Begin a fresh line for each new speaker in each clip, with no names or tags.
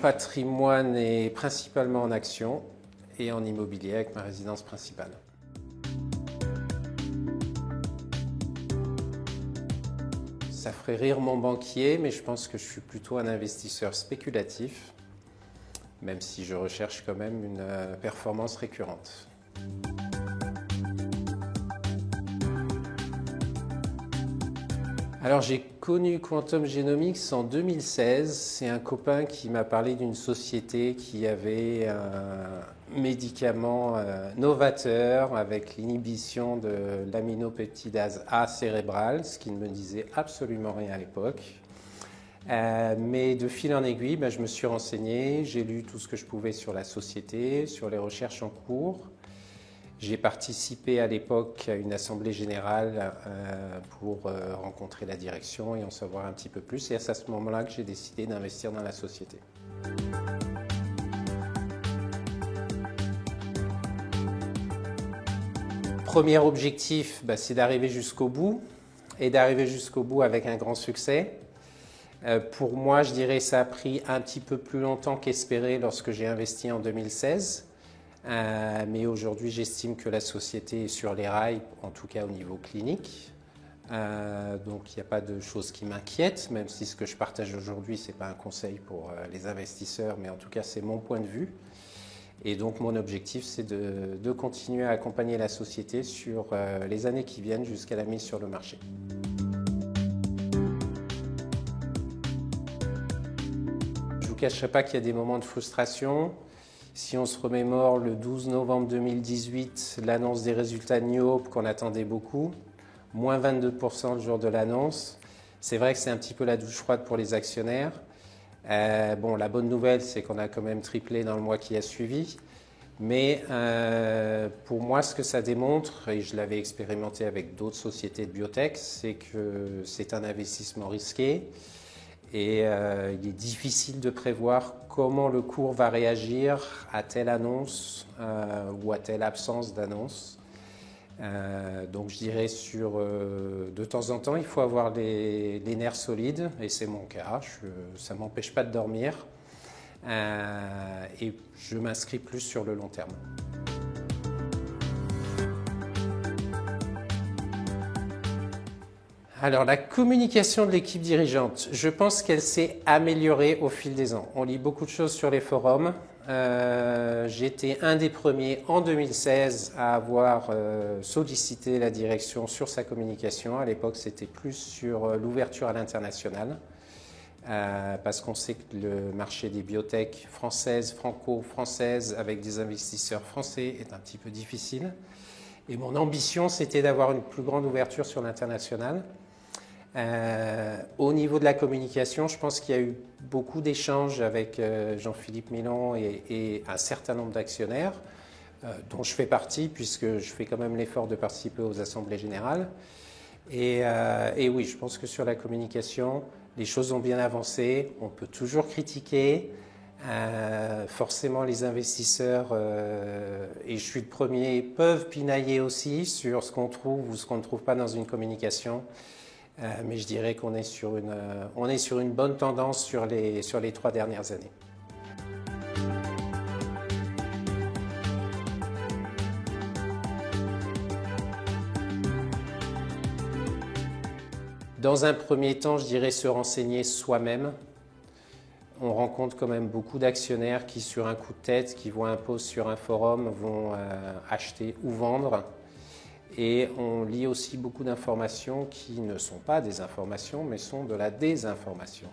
patrimoine est principalement en actions et en immobilier avec ma résidence principale. Ça ferait rire mon banquier, mais je pense que je suis plutôt un investisseur spéculatif, même si je recherche quand même une performance récurrente. Alors j'ai connu Quantum Genomics en 2016. C'est un copain qui m'a parlé d'une société qui avait un médicament novateur avec l'inhibition de l'aminopeptidase A cérébrale, ce qui ne me disait absolument rien à l'époque. Mais de fil en aiguille, je me suis renseigné, j'ai lu tout ce que je pouvais sur la société, sur les recherches en cours. J'ai participé à l'époque à une assemblée générale pour rencontrer la direction et en savoir un petit peu plus. Et c'est à ce moment-là que j'ai décidé d'investir dans la société. Premier objectif, c'est d'arriver jusqu'au bout et d'arriver jusqu'au bout avec un grand succès. Pour moi, je dirais que ça a pris un petit peu plus longtemps qu'espéré lorsque j'ai investi en 2016. Mais aujourd'hui, j'estime que la société est sur les rails, en tout cas au niveau clinique. Donc il n'y a pas de choses qui m'inquiètent, même si ce que je partage aujourd'hui, ce n'est pas un conseil pour les investisseurs, mais en tout cas, c'est mon point de vue. Et donc mon objectif, c'est de continuer à accompagner la société sur les années qui viennent jusqu'à la mise sur le marché. Je ne vous cacherai pas qu'il y a des moments de frustration. Si on se remémore le 12 novembre 2018, l'annonce des résultats de New Hope qu'on attendait beaucoup, moins 22% le jour de l'annonce. C'est vrai que c'est un petit peu la douche froide pour les actionnaires. La bonne nouvelle, c'est qu'on a quand même triplé dans le mois qui a suivi. Mais pour moi, ce que ça démontre, et je l'avais expérimenté avec d'autres sociétés de biotech, c'est que c'est un investissement risqué. Et il est difficile de prévoir comment le cours va réagir à telle annonce ou à telle absence d'annonce. Donc je dirais de temps en temps, il faut avoir les nerfs solides, et c'est mon cas. Ça ne m'empêche pas de dormir. Et je m'inscris plus sur le long terme. Alors, la communication de l'équipe dirigeante, je pense qu'elle s'est améliorée au fil des ans. On lit beaucoup de choses sur les forums. J'étais un des premiers en 2016 à avoir sollicité la direction sur sa communication. À l'époque, c'était plus sur l'ouverture à l'international. Parce qu'on sait que le marché des biotech françaises, franco-françaises, avec des investisseurs français, est un petit peu difficile. Et mon ambition, c'était d'avoir une plus grande ouverture sur l'international. Au niveau de la communication, je pense qu'il y a eu beaucoup d'échanges avec Jean-Philippe Milan et un certain nombre d'actionnaires, dont je fais partie, puisque je fais quand même l'effort de participer aux assemblées générales. Et oui, je pense que sur la communication, les choses ont bien avancé. On peut toujours critiquer. Forcément, les investisseurs, et je suis le premier, peuvent pinailler aussi sur ce qu'on trouve ou ce qu'on ne trouve pas dans une communication. Mais je dirais qu'on est sur une bonne tendance sur les 3 dernières années. Dans un premier temps, je dirais se renseigner soi-même. On rencontre quand même beaucoup d'actionnaires qui, sur un coup de tête, qui voient un post sur un forum, vont acheter ou vendre. Et on lit aussi beaucoup d'informations qui ne sont pas des informations, mais sont de la désinformation.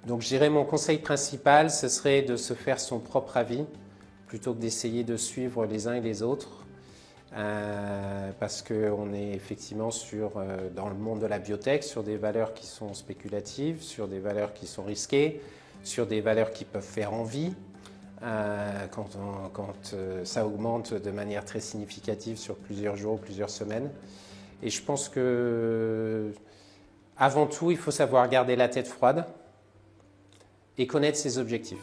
Donc je dirais mon conseil principal, ce serait de se faire son propre avis, plutôt que d'essayer de suivre les uns et les autres. Parce qu'on est effectivement dans le monde de la biotech, sur des valeurs qui sont spéculatives, sur des valeurs qui sont risquées, sur des valeurs qui peuvent faire envie. Quand ça augmente de manière très significative sur plusieurs jours, plusieurs semaines. Et je pense que, avant tout, il faut savoir garder la tête froide et connaître ses objectifs.